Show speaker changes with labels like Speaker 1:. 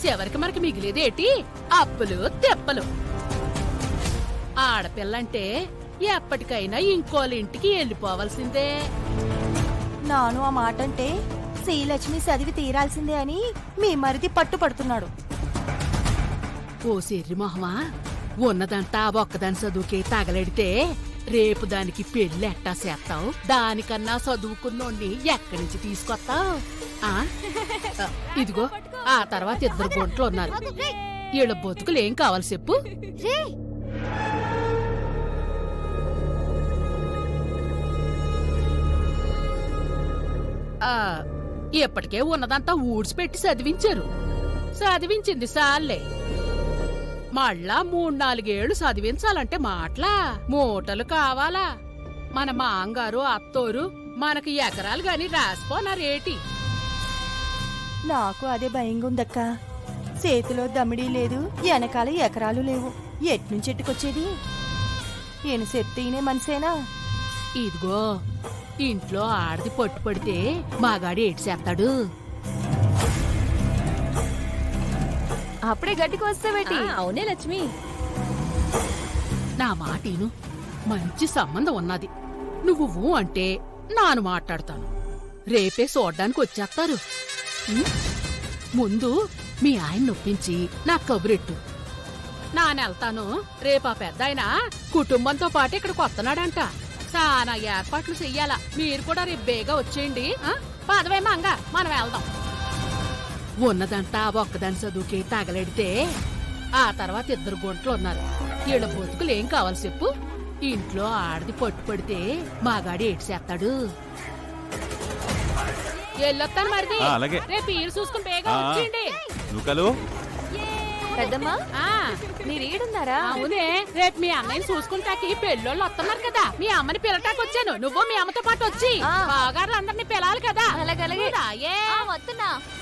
Speaker 1: చివరికి మనకి మిగిలేదేటి అప్పులు తెప్పలు. ఆడపిల్లంటే ఎప్పటికైనా ఇంకోళ్ళింటికి వెళ్ళిపోవాల్సిందే.
Speaker 2: నాను ఆ మాట అంటే శ్రీలక్ష్మి చదివి తీరాల్సిందే అని మీ మరిది పట్టుపడుతున్నాడు.
Speaker 1: ఓ సిర్రి మొహమా, ఉన్నదంతా ఒక్కదాని చదువుకే తగలెడితే రేపు దానికి పెళ్లి ఎట్టా చేస్తావు? దానికన్నా చదువుకున్నోడిని ఎక్కడి నుంచి తీసుకొస్తావు? ఇదిగో ఆ తర్వాత ఇద్దరు గుంట్లు ఉన్నారు. వీళ్ళ బతుకులు ఏం కావాలి చెప్పు? ఇప్పటికే ఉన్నదంతా ఊడ్చిపెట్టి చదివించారు. చదివించింది సాల్లే, మళ్ళా 3-4 ఏళ్లు చదివించాలంటే మాటలా మూటలు కావాలా? మన మాంగారు అత్తోరు మనకి ఎకరాలు గాని రాసిపోనారేటి?
Speaker 2: నాకు అదే భయంగా ఉందక్క. చేతిలో దమిడీ లేదు, వెనకాల ఎకరాలు లేవు. ఎట్నుంచి ఎట్టుకొచ్చేది? ఈయన చెప్తేనే మనిషేనా?
Speaker 1: ఇదిగో ఇంట్లో ఆడది పట్టు పడితే మాగాడు ఏటి చేస్తాడు?
Speaker 3: అప్పుడే గడ్డికి వస్తావేటి? అవునే లక్ష్మి,
Speaker 1: నా మాటను మంచి సంబంధం ఉన్నది. నువ్వు ఊ అంటే నాను మాట్లాడతాను. రేపే చూడ్డానికి వచ్చేస్తారు. ముందు మీ ఆయన నొప్పించి నా కబురెట్టు. నానెళ్తాను. రేపా పెద్దాయన కుటుంబంతో పాటు ఇక్కడికి వస్తున్నాడంట. చాలా ఏర్పాట్లు చెయ్యాలా. మీరు కూడా రేపు బేగా వచ్చేయండి. పదవే మంగ, మనం వెళ్దాం. ఉన్నదంతా ఒక్కదాని చదువుకి తగలెడితే ఆ తర్వాత ఇద్దరు గుంట్లు ఉన్నారు. వీళ్ళ బతుకులు ఏం కావాలి చెప్పు? ఇంట్లో ఆడది పట్టుపడితే మాగాడు ఏటి చేస్తాడు? వెళ్ళొస్తాను మరిది. రేపు ఈరు చూసుకుని బేగా వచ్చేయండి.
Speaker 3: పెద్దమ్మా మీరు ఈడున్నారా?
Speaker 1: అవునే, రేపు మీ అన్నయ్యని చూసుకుంటాకి పెళ్ళోళ్ళు వస్తున్నారు కదా. మీ అమ్మని పిల్లటాకి వచ్చాను. నువ్వు మీ అమ్మతో పాటు వచ్చి బాగారు అందరినీ పిలాలి కదా.
Speaker 3: అలాగే
Speaker 1: రాయే.
Speaker 3: వస్తున్నా.